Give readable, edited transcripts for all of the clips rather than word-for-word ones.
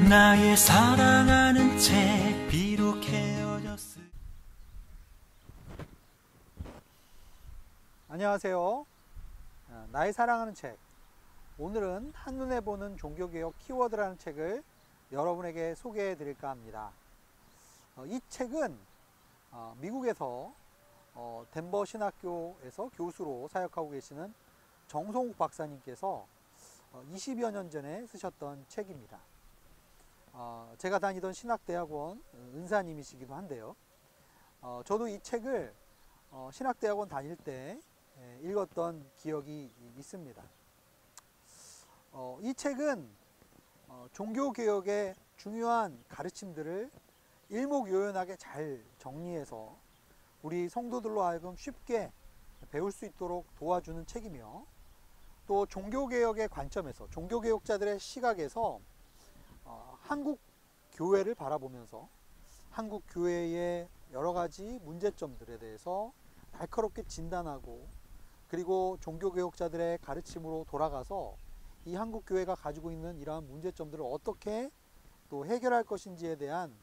나의 사랑하는 책 비록 헤어졌을. 안녕하세요. 나의 사랑하는 책, 오늘은 한눈에 보는 종교개혁 키워드라는 책을 여러분에게 소개해 드릴까 합니다. 이 책은 미국에서 덴버 신학교에서 교수로 사역하고 계시는 정성욱 박사님께서 20여 년 전에 쓰셨던 책입니다. 제가 다니던 신학대학원 은사님이시기도 한데요. 저도 이 책을 신학대학원 다닐 때 읽었던 기억이 있습니다. 이 책은 종교개혁의 중요한 가르침들을 일목요연하게 잘 정리해서 우리 성도들로 하여금 쉽게 배울 수 있도록 도와주는 책이며, 또 종교개혁의 관점에서, 종교개혁자들의 시각에서 한국 교회를 바라보면서 한국 교회의 여러 가지 문제점들에 대해서 날카롭게 진단하고, 그리고 종교개혁자들의 가르침으로 돌아가서 이 한국 교회가 가지고 있는 이러한 문제점들을 어떻게 또 해결할 것인지에 대한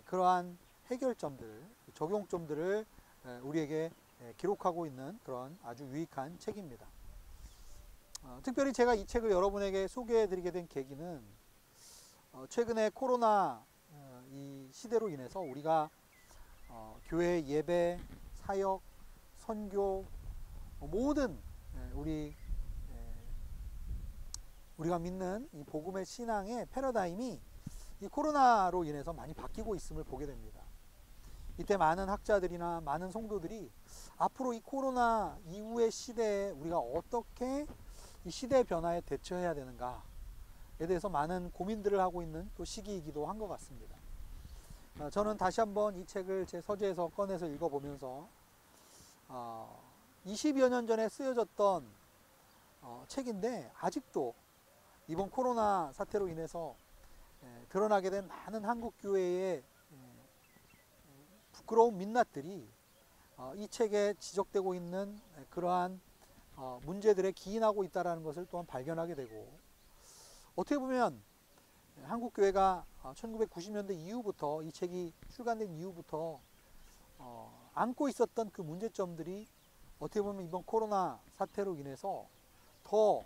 그러한 해결점들, 적용점들을 우리에게 기록하고 있는 그런 아주 유익한 책입니다. 특별히 제가 이 책을 여러분에게 소개해 드리게 된 계기는 최근에 코로나 이 시대로 인해서 우리가 교회 예배, 사역, 선교, 모든 우리가 믿는 이 복음의 신앙의 패러다임이 이 코로나로 인해서 많이 바뀌고 있음을 보게 됩니다. 이때 많은 학자들이나 많은 성도들이 앞으로 이 코로나 이후의 시대에 우리가 어떻게 이 시대 변화에 대처해야 되는가에 대해서 많은 고민들을 하고 있는 또 시기이기도 한 것 같습니다. 저는 다시 한번 이 책을 제 서재에서 꺼내서 읽어보면서 20여 년 전에 쓰여졌던 책인데, 아직도 이번 코로나 사태로 인해서 드러나게 된 많은 한국 교회의 부끄러운 민낯들이 이 책에 지적되고 있는 그러한 문제들에 기인하고 있다는 것을 또한 발견하게 되고, 어떻게 보면 한국 교회가 1990년대 이후부터, 이 책이 출간된 이후부터 안고 있었던 그 문제점들이 어떻게 보면 이번 코로나 사태로 인해서 더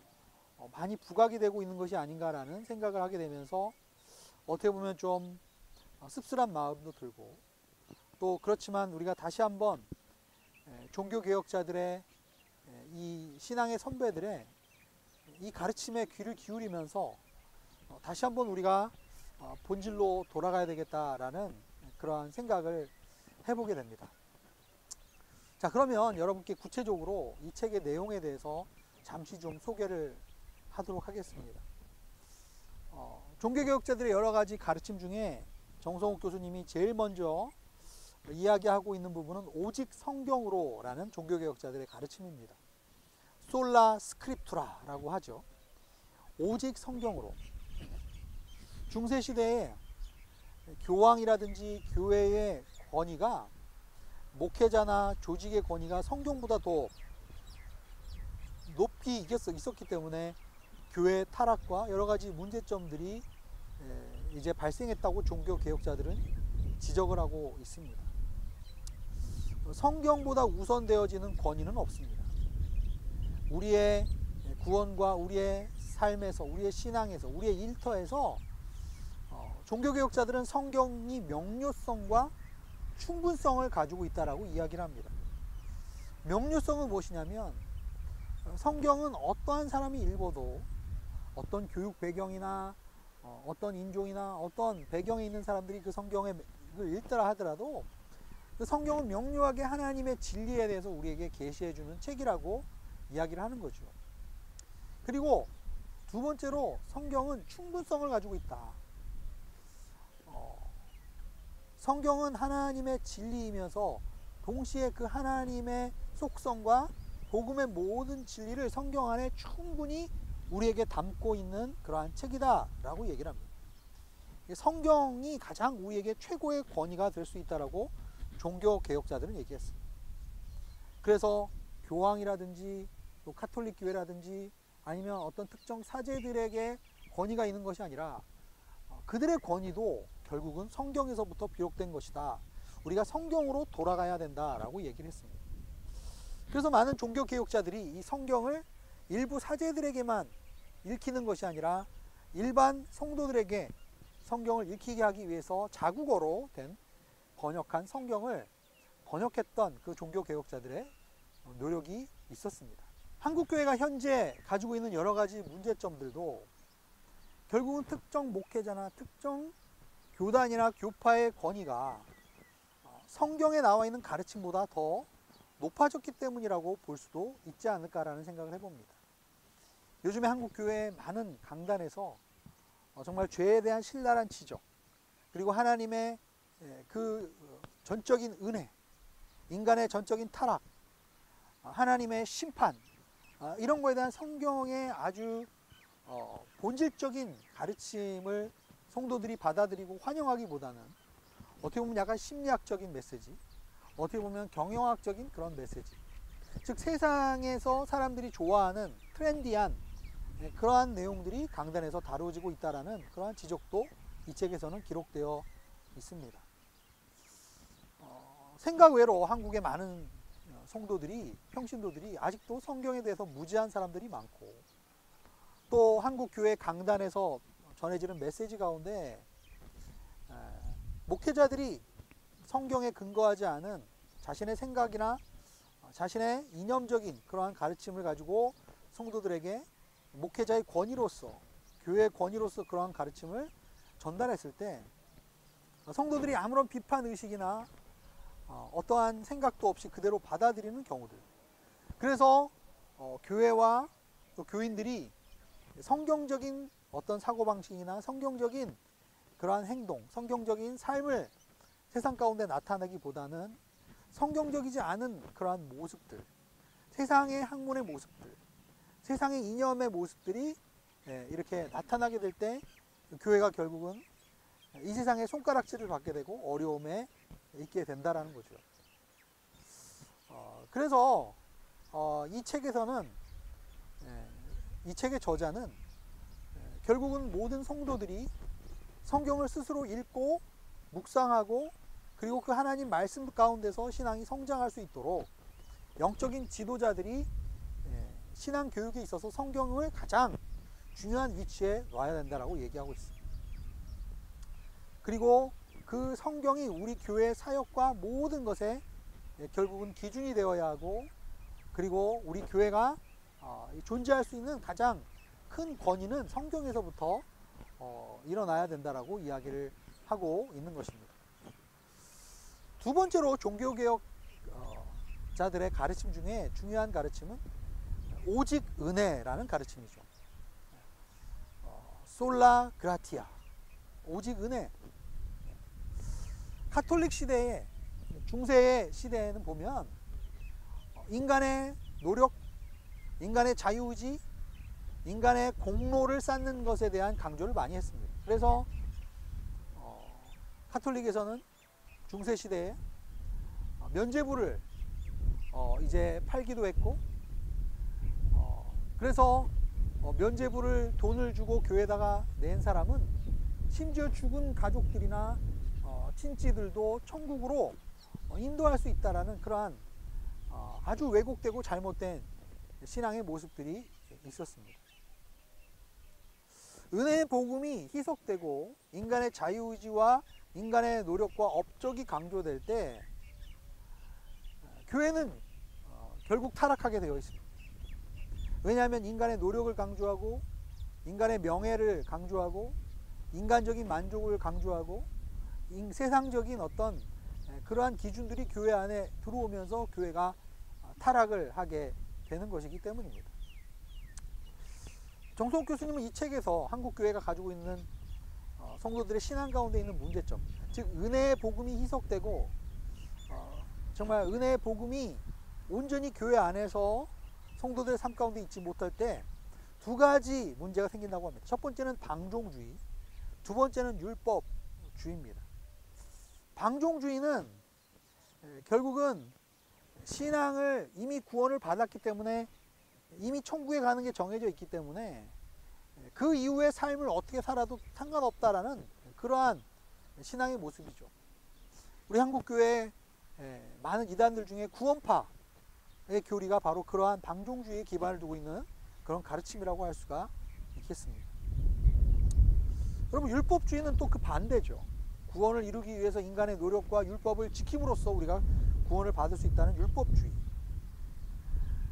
많이 부각이 되고 있는 것이 아닌가라는 생각을 하게 되면서, 어떻게 보면 좀 씁쓸한 마음도 들고, 또 그렇지만 우리가 다시 한번 종교개혁자들의 이 신앙의 선배들의 이 가르침에 귀를 기울이면서 다시 한번 우리가 본질로 돌아가야 되겠다라는 그러한 생각을 해보게 됩니다. 자, 그러면 여러분께 구체적으로 이 책의 내용에 대해서 잠시 좀 소개를 하도록 하겠습니다. 종교개혁자들의 여러 가지 가르침 중에 정성욱 교수님이 제일 먼저 이야기하고 있는 부분은 오직 성경으로 라는 종교개혁자들의 가르침입니다. 솔라 스크립투라라고 하죠. 오직 성경으로. 중세시대에 교황이라든지 교회의 권위가, 목회자나 조직의 권위가 성경보다 더 높이 있었기 때문에 교회의 타락과 여러 가지 문제점들이 이제 발생했다고 종교개혁자들은 지적을 하고 있습니다. 성경보다 우선되어지는 권위는 없습니다. 우리의 구원과 우리의 삶에서, 우리의 신앙에서, 우리의 일터에서 종교개혁자들은 성경이 명료성과 충분성을 가지고 있다라고 이야기를 합니다. 명료성은 무엇이냐면, 성경은 어떠한 사람이 읽어도, 어떤 교육 배경이나 어떤 인종이나 어떤 배경에 있는 사람들이 그 성경을 읽더라 하더라도 그 성경은 명료하게 하나님의 진리에 대해서 우리에게 계시해 주는 책이라고 이야기를 하는 거죠. 그리고 두 번째로, 성경은 충분성을 가지고 있다. 성경은 하나님의 진리이면서 동시에 그 하나님의 속성과 복음의 모든 진리를 성경 안에 충분히 우리에게 담고 있는 그러한 책이다 라고 얘기를 합니다. 성경이 가장 우리에게 최고의 권위가 될 수 있다라고 종교개혁자들은 얘기했습니다. 그래서 교황이라든지 또 카톨릭 교회라든지 아니면 어떤 특정 사제들에게 권위가 있는 것이 아니라 그들의 권위도 결국은 성경에서부터 비롯된 것이다. 우리가 성경으로 돌아가야 된다라고 얘기를 했습니다. 그래서 많은 종교개혁자들이 이 성경을 일부 사제들에게만 읽히는 것이 아니라 일반 성도들에게 성경을 읽히게 하기 위해서 자국어로 된 번역한 성경을 번역했던 그 종교개혁자들의 노력이 있었습니다. 한국교회가 현재 가지고 있는 여러 가지 문제점들도 결국은 특정 목회자나 특정 교단이나 교파의 권위가 성경에 나와 있는 가르침보다 더 높아졌기 때문이라고 볼 수도 있지 않을까라는 생각을 해봅니다. 요즘에 한국교회의 많은 강단에서 정말 죄에 대한 신랄한 지적, 그리고 하나님의 그 전적인 은혜, 인간의 전적인 타락, 하나님의 심판, 이런 거에 대한 성경의 아주 본질적인 가르침을 성도들이 받아들이고 환영하기보다는 어떻게 보면 약간 심리학적인 메시지, 어떻게 보면 경영학적인 그런 메시지, 즉 세상에서 사람들이 좋아하는 트렌디한 그러한 내용들이 강단에서 다루어지고 있다는 그러한 지적도 이 책에서는 기록되어 있습니다. 생각 외로 한국의 많은 성도들이, 평신도들이 아직도 성경에 대해서 무지한 사람들이 많고, 또 한국 교회 강단에서 전해지는 메시지 가운데 목회자들이 성경에 근거하지 않은 자신의 생각이나 자신의 이념적인 그러한 가르침을 가지고 성도들에게 목회자의 권위로서, 교회의 권위로서 그러한 가르침을 전달했을 때 성도들이 아무런 비판 의식이나 어떠한 생각도 없이 그대로 받아들이는 경우들. 그래서 교회와 또 교인들이 성경적인 어떤 사고방식이나 성경적인 그러한 행동, 성경적인 삶을 세상 가운데 나타내기보다는 성경적이지 않은 그러한 모습들, 세상의 학문의 모습들, 세상의 이념의 모습들이 이렇게 나타나게 될 때 교회가 결국은 이 세상에 손가락질을 받게 되고 어려움에 있게 된다라는 거죠. 그래서 이 책에서는, 이 책의 저자는 결국은 모든 성도들이 성경을 스스로 읽고 묵상하고, 그리고 그 하나님 말씀 가운데서 신앙이 성장할 수 있도록 영적인 지도자들이 신앙 교육에 있어서 성경을 가장 중요한 위치에 놔야 된다라고 얘기하고 있습니다. 그리고 그 성경이 우리 교회의 사역과 모든 것에 결국은 기준이 되어야 하고, 그리고 우리 교회가 존재할 수 있는 가장 큰 권위는 성경에서부터 일어나야 된다라고 이야기를 하고 있는 것입니다. 두 번째로 종교개혁자들의 가르침 중에 중요한 가르침은 오직 은혜라는 가르침이죠. 솔라 그라티아, 오직 은혜. 카톨릭 시대에, 중세의 시대에는 보면 인간의 노력, 인간의 자유의지, 인간의 공로를 쌓는 것에 대한 강조를 많이 했습니다. 그래서 카톨릭에서는 중세 시대에 면죄부를 이제 팔기도 했고, 그래서 면죄부를 돈을 주고 교회에다가 낸 사람은 심지어 죽은 가족들이나 친지들도 천국으로 인도할 수 있다라는 그러한 아주 왜곡되고 잘못된 신앙의 모습들이 있었습니다. 은혜의 복음이 희석되고 인간의 자유의지와 인간의 노력과 업적이 강조될 때 교회는 결국 타락하게 되어 있습니다. 왜냐하면 인간의 노력을 강조하고, 인간의 명예를 강조하고, 인간적인 만족을 강조하고, 세상적인 어떤 그러한 기준들이 교회 안에 들어오면서 교회가 타락을 하게 되는 것이기 때문입니다. 정성욱 교수님은 이 책에서 한국교회가 가지고 있는 성도들의 신앙 가운데 있는 문제점, 즉 은혜의 복음이 희석되고 정말 은혜의 복음이 온전히 교회 안에서 성도들의 삶 가운데 있지 못할 때 두 가지 문제가 생긴다고 합니다. 첫 번째는 방종주의, 두 번째는 율법주의입니다. 방종주의는 결국은 신앙을 이미 구원을 받았기 때문에, 이미 천국에 가는 게 정해져 있기 때문에 그 이후의 삶을 어떻게 살아도 상관없다라는 그러한 신앙의 모습이죠. 우리 한국교회 많은 이단들 중에 구원파의 교리가 바로 그러한 방종주의에 기반을 두고 있는 그런 가르침이라고 할 수가 있겠습니다. 여러분, 율법주의는 또 그 반대죠. 구원을 이루기 위해서 인간의 노력과 율법을 지킴으로써 우리가 구원을 받을 수 있다는 율법주의.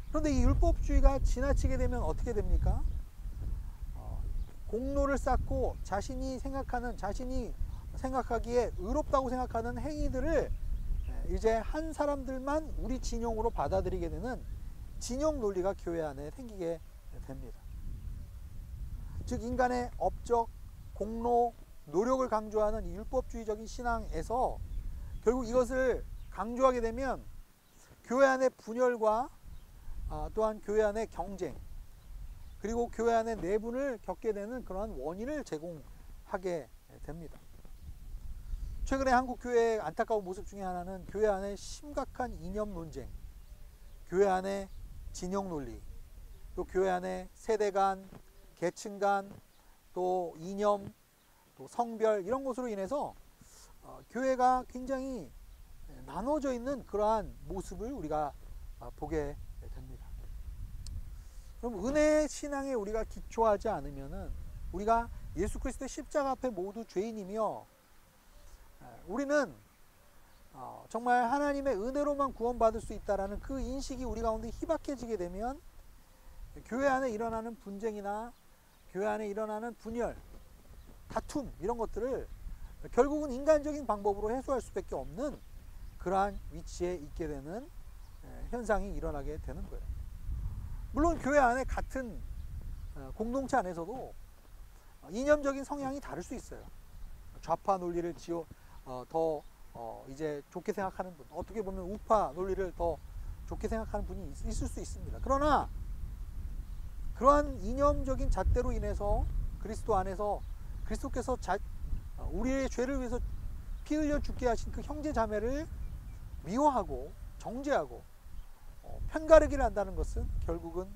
그런데 이 율법주의가 지나치게 되면 어떻게 됩니까? 공로를 쌓고 자신이 생각하기에 의롭다고 생각하는 행위들을 이제 한 사람들만 우리 진영으로 받아들이게 되는 진영 논리가 교회 안에 생기게 됩니다. 즉, 인간의 업적, 공로, 노력을 강조하는 이 율법주의적인 신앙에서 결국 이것을 강조하게 되면 교회 안의 분열과 또한 교회 안의 경쟁, 그리고 교회 안의 내분을 겪게 되는 그러한 원인을 제공하게 됩니다. 최근에 한국 교회의 안타까운 모습 중에 하나는 교회 안의 심각한 이념 논쟁, 교회 안의 진영 논리, 또 교회 안의 세대 간, 계층 간, 또 이념, 또 성별, 이런 것으로 인해서 교회가 굉장히 나눠져 있는 그러한 모습을 우리가 보게 됩니다. 그럼 은혜의 신앙에 우리가 기초하지 않으면은 우리가 예수 그리스도의 십자가 앞에 모두 죄인이며 우리는 정말 하나님의 은혜로만 구원받을 수 있다라는 그 인식이 우리 가운데 희박해지게 되면 교회 안에 일어나는 분쟁이나 교회 안에 일어나는 분열, 다툼, 이런 것들을 결국은 인간적인 방법으로 해소할 수밖에 없는 그러한 위치에 있게 되는 현상이 일어나게 되는 거예요. 물론 교회 안에 같은 공동체 안에서도 이념적인 성향이 다를 수 있어요. 좌파 논리를 이제 좋게 생각하는 분, 어떻게 보면 우파 논리를 더 좋게 생각하는 분이 있을 수 있습니다. 그러나 그러한 이념적인 잣대로 인해서 그리스도 안에서 그리스도께서 우리의 죄를 위해서 피 흘려 죽게 하신 그 형제 자매를 미워하고 정죄하고 편가르기를 한다는 것은 결국은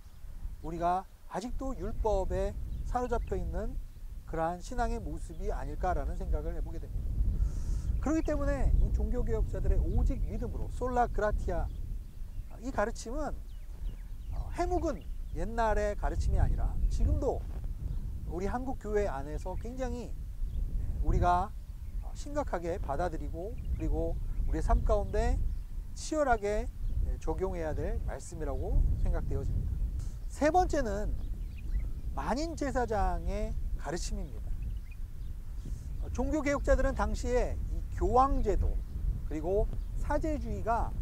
우리가 아직도 율법에 사로잡혀 있는 그러한 신앙의 모습이 아닐까라는 생각을 해보게 됩니다. 그렇기 때문에 이 종교개혁자들의 오직 믿음으로 솔라 그라티아, 이 가르침은 해묵은 옛날의 가르침이 아니라 지금도 우리 한국 교회 안에서 굉장히 우리가 심각하게 받아들이고 그리고 우리의 삶 가운데 치열하게 적용해야 될 말씀이라고 생각되어집니다. 세 번째는 만인 제사장의 가르침입니다. 종교개혁자들은 당시에 이 교황제도 그리고 사제주의가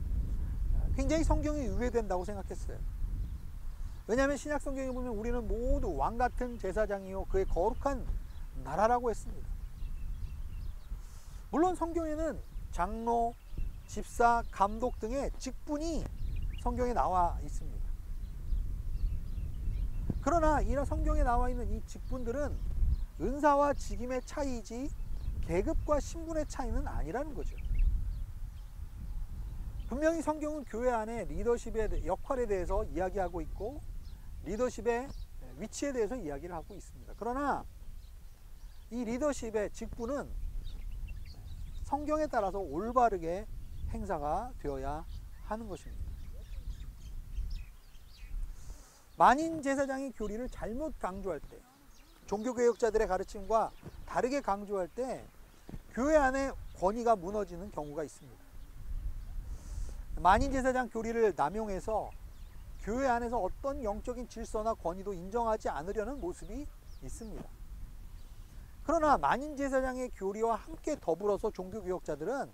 굉장히 성경에 유해된다고 생각했어요. 왜냐하면 신약 성경에 보면 우리는 모두 왕같은 제사장이요 그의 거룩한 나라라고 했습니다. 물론 성경에는 장로, 집사, 감독 등의 직분이 성경에 나와 있습니다. 그러나 이런 성경에 나와 있는 이 직분들은 은사와 직임의 차이이지 계급과 신분의 차이는 아니라는 거죠. 분명히 성경은 교회 안에 리더십의 역할에 대해서 이야기하고 있고 리더십의 위치에 대해서 이야기를 하고 있습니다. 그러나 이 리더십의 직분은 성경에 따라서 올바르게 행사가 되어야 하는 것입니다. 만인 제사장의 교리를 잘못 강조할 때, 종교개혁자들의 가르침과 다르게 강조할 때 교회 안에 권위가 무너지는 경우가 있습니다. 만인 제사장 교리를 남용해서 교회 안에서 어떤 영적인 질서나 권위도 인정하지 않으려는 모습이 있습니다. 그러나 만인 제사장의 교리와 함께 더불어서 종교개혁자들은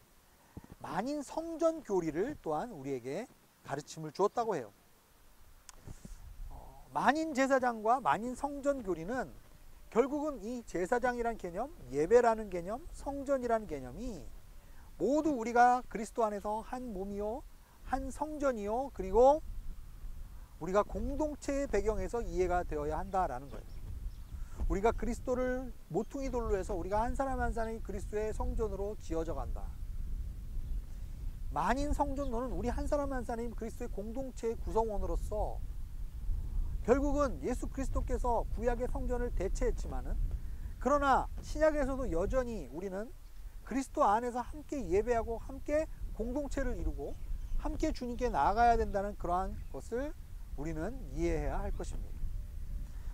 만인 성전 교리를 또한 우리에게 가르침을 주었다고 해요. 만인 제사장과 만인 성전 교리는 결국은 이 제사장이라는 개념, 예배라는 개념, 성전이라는 개념이 모두 우리가 그리스도 안에서 한 몸이요, 한 성전이요, 그리고 우리가 공동체의 배경에서 이해가 되어야 한다라는 거예요. 우리가 그리스도를 모퉁이 돌로 해서 우리가 한 사람 한 사람이 그리스도의 성전으로 지어져 간다. 만인 성전론은 우리 한 사람 한 사람이 그리스도의 공동체의 구성원으로서 결국은 예수 그리스도께서 구약의 성전을 대체했지만은, 그러나 신약에서도 여전히 우리는 그리스도 안에서 함께 예배하고 함께 공동체를 이루고 함께 주님께 나아가야 된다는 그러한 것을 우리는 이해해야 할 것입니다.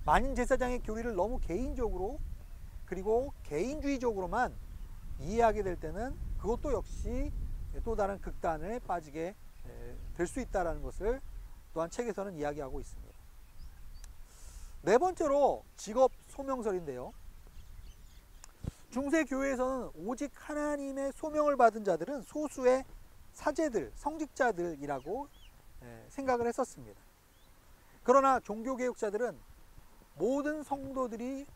만인 제사장의 교리를 너무 개인적으로 그리고 개인주의적으로만 이해하게 될 때는 그것도 역시 또 다른 극단에 빠지게 될 수 있다는 것을 또한 책에서는 이야기하고 있습니다. 네 번째로 직업 소명설인데요. 중세 교회에서는 오직 하나님의 소명을 받은 자들은 소수의 사제들, 성직자들이라고 생각을 했었습니다. 그러나 종교개혁자들은 모든 성도들이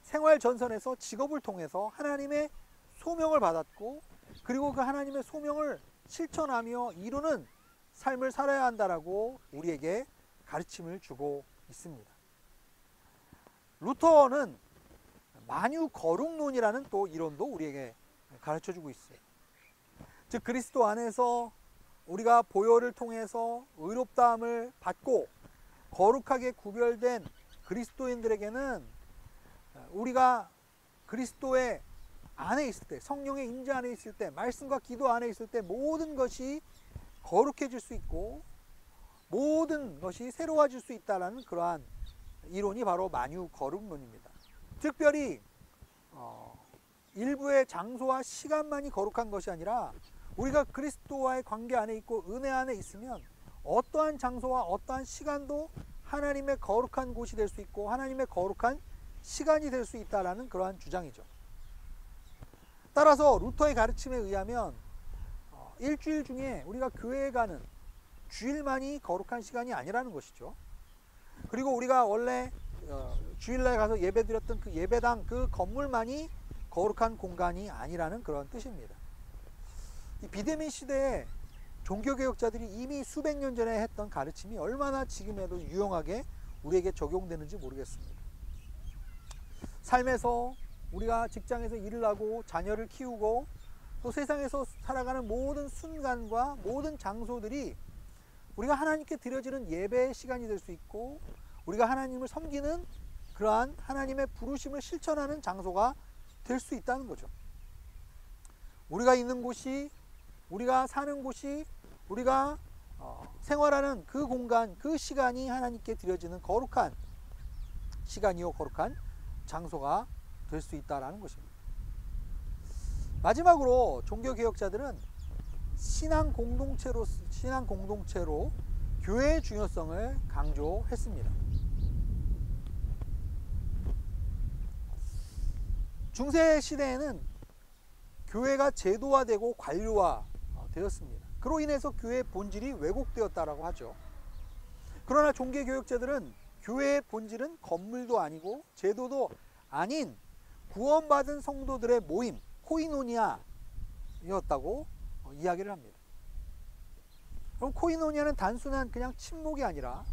생활 전선에서 직업을 통해서 하나님의 소명을 받았고, 그리고 그 하나님의 소명을 실천하며 이루는 삶을 살아야 한다라고 우리에게 가르침을 주고 있습니다. 루터는 만유거룩론이라는 또 이론도 우리에게 가르쳐 주고 있어요. 즉 그리스도 안에서 우리가 보혈을 통해서 의롭다함을 받고 거룩하게 구별된 그리스도인들에게는 우리가 그리스도의 안에 있을 때, 성령의 임재 안에 있을 때, 말씀과 기도 안에 있을 때 모든 것이 거룩해질 수 있고 모든 것이 새로워질 수 있다는 그러한 이론이 바로 만유거룩론입니다. 특별히 일부의 장소와 시간만이 거룩한 것이 아니라 우리가 그리스도와의 관계 안에 있고 은혜 안에 있으면 어떠한 장소와 어떠한 시간도 하나님의 거룩한 곳이 될 수 있고 하나님의 거룩한 시간이 될 수 있다는 그러한 주장이죠. 따라서 루터의 가르침에 의하면 일주일 중에 우리가 교회에 가는 주일만이 거룩한 시간이 아니라는 것이죠. 그리고 우리가 원래 주일날 가서 예배드렸던 그 예배당 그 건물만이 거룩한 공간이 아니라는 그런 뜻입니다. 이 비대면 시대에 종교개혁자들이 이미 수백 년 전에 했던 가르침이 얼마나 지금에도 유용하게 우리에게 적용되는지 모르겠습니다. 삶에서 우리가 직장에서 일을 하고 자녀를 키우고 또 세상에서 살아가는 모든 순간과 모든 장소들이 우리가 하나님께 드려지는 예배의 시간이 될 수 있고 우리가 하나님을 섬기는 그러한 하나님의 부르심을 실천하는 장소가 될 수 있다는 거죠. 우리가 있는 곳이, 우리가 사는 곳이, 우리가 생활하는 그 공간, 그 시간이 하나님께 드려지는 거룩한 시간이요 거룩한 장소가 될 수 있다는 것입니다. 마지막으로 종교개혁자들은 신앙 공동체로 교회의 중요성을 강조했습니다. 중세 시대에는 교회가 제도화되고 관료화되었습니다. 그로 인해서 교회의 본질이 왜곡되었다라고 하죠. 그러나 종교개혁자들은 교회의 본질은 건물도 아니고 제도도 아닌 구원받은 성도들의 모임, 코이노니아였다고 이야기를 합니다. 그럼 코이노니아는 단순한 그냥 친목이 아니라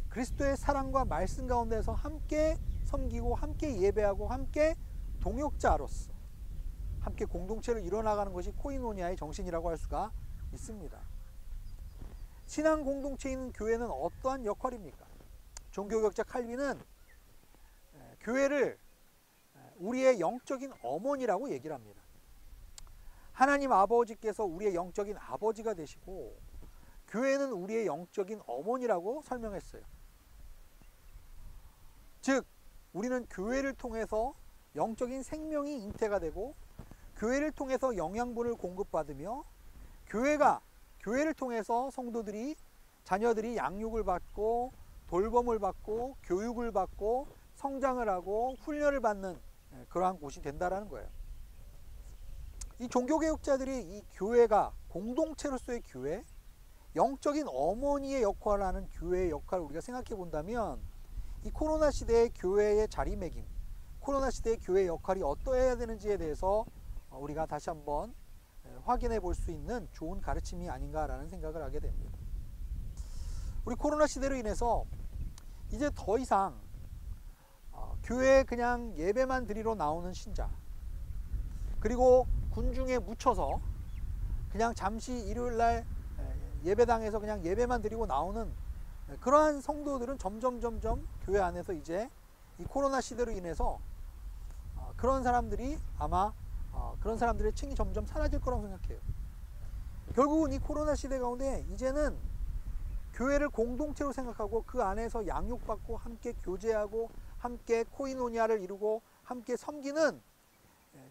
그리스도의 사랑과 말씀 가운데서 함께 섬기고 함께 예배하고 함께 동역자로서 함께 공동체를 이뤄나가는 것이 코이노니아의 정신이라고 할 수가 있습니다. 신앙 공동체에 있는 교회는 어떠한 역할입니까? 종교개혁자 칼빈은 교회를 우리의 영적인 어머니라고 얘기를 합니다. 하나님 아버지께서 우리의 영적인 아버지가 되시고 교회는 우리의 영적인 어머니라고 설명했어요. 즉 우리는 교회를 통해서 영적인 생명이 잉태가 되고 교회를 통해서 영양분을 공급받으며 교회를 통해서 성도들이 자녀들이 양육을 받고 돌봄을 받고 교육을 받고 성장을 하고 훈련을 받는 그러한 곳이 된다라는 거예요. 이 종교개혁자들이 이 교회가 공동체로서의 교회, 영적인 어머니의 역할을 하는 교회의 역할을 우리가 생각해 본다면 이 코로나 시대의 교회의 자리매김, 코로나 시대의 교회의 역할이 어떠해야 되는지에 대해서 우리가 다시 한번 확인해 볼 수 있는 좋은 가르침이 아닌가라는 생각을 하게 됩니다. 우리 코로나 시대로 인해서 이제 더 이상 교회에 그냥 예배만 드리러 나오는 신자, 그리고 군중에 묻혀서 그냥 잠시 일요일날 예배당에서 그냥 예배만 드리고 나오는 그러한 성도들은 점점 교회 안에서 이제 이 코로나 시대로 인해서 그런 사람들이 아마 그런 사람들의 층이 점점 사라질 거라고 생각해요. 결국은 이 코로나 시대 가운데 이제는 교회를 공동체로 생각하고 그 안에서 양육받고 함께 교제하고 함께 코이노니아를 이루고 함께 섬기는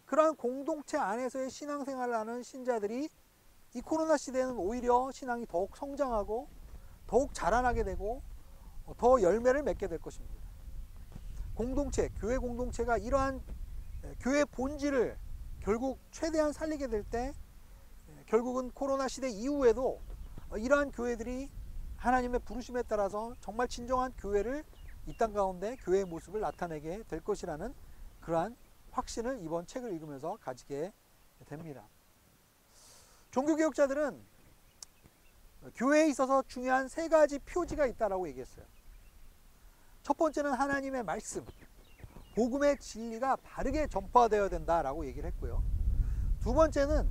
그러한 공동체 안에서의 신앙생활을 하는 신자들이 이 코로나 시대에는 오히려 신앙이 더욱 성장하고 더욱 자라나게 되고 더 열매를 맺게 될 것입니다. 공동체, 교회 공동체가 이러한 교회 본질을 결국 최대한 살리게 될 때 결국은 코로나 시대 이후에도 이러한 교회들이 하나님의 부르심에 따라서 정말 진정한 교회를 이 땅 가운데 교회의 모습을 나타내게 될 것이라는 그러한 확신을 이번 책을 읽으면서 가지게 됩니다. 종교개혁자들은 교회에 있어서 중요한 세 가지 표지가 있다라고 얘기했어요. 첫 번째는 하나님의 말씀, 복음의 진리가 바르게 전파되어야 된다라고 얘기를 했고요. 두 번째는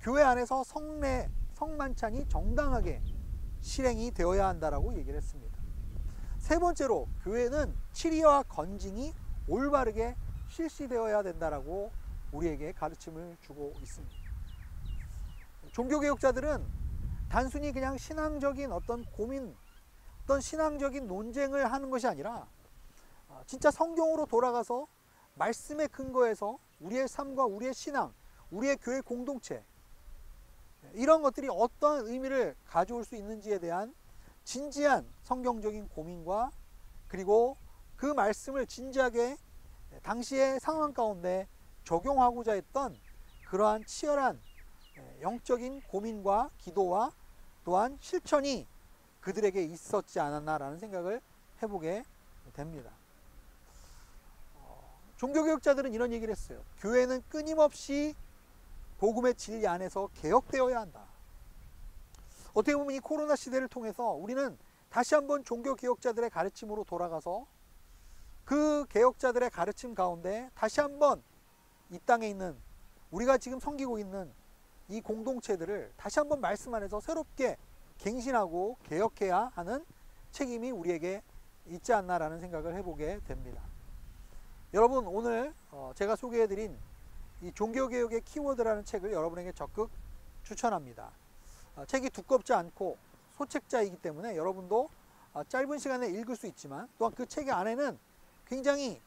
교회 안에서 성례, 성만찬이 정당하게 실행이 되어야 한다라고 얘기를 했습니다. 세 번째로 교회는 치리와 건징이 올바르게 실시되어야 된다라고 우리에게 가르침을 주고 있습니다. 종교개혁자들은 단순히 그냥 신앙적인 어떤 고민, 어떤 신앙적인 논쟁을 하는 것이 아니라 진짜 성경으로 돌아가서 말씀의 근거에서 우리의 삶과 우리의 신앙, 우리의 교회 공동체 이런 것들이 어떤 의미를 가져올 수 있는지에 대한 진지한 성경적인 고민과 그리고 그 말씀을 진지하게 당시의 상황 가운데 적용하고자 했던 그러한 치열한 영적인 고민과 기도와 또한 실천이 그들에게 있었지 않았나라는 생각을 해보게 됩니다. 종교개혁자들은 이런 얘기를 했어요. 교회는 끊임없이 복음의 진리 안에서 개혁되어야 한다. 어떻게 보면 이 코로나 시대를 통해서 우리는 다시 한번 종교개혁자들의 가르침으로 돌아가서 그 개혁자들의 가르침 가운데 다시 한번 이 땅에 있는 우리가 지금 섬기고 있는 이 공동체들을 다시 한번 말씀 안에서 새롭게 갱신하고 개혁해야 하는 책임이 우리에게 있지 않나라는 생각을 해보게 됩니다. 여러분, 오늘 제가 소개해드린 이 종교개혁의 키워드라는 책을 여러분에게 적극 추천합니다. 책이 두껍지 않고 소책자이기 때문에 여러분도 짧은 시간에 읽을 수 있지만 또한 그 책 안에는 굉장히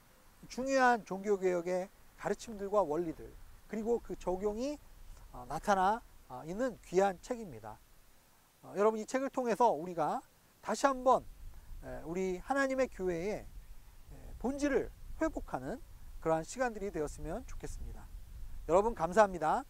중요한 종교개혁의 가르침들과 원리들 그리고 그 적용이 나타나 있는 귀한 책입니다. 여러분, 이 책을 통해서 우리가 다시 한번 우리 하나님의 교회의 본질을 회복하는 그러한 시간들이 되었으면 좋겠습니다. 여러분, 감사합니다.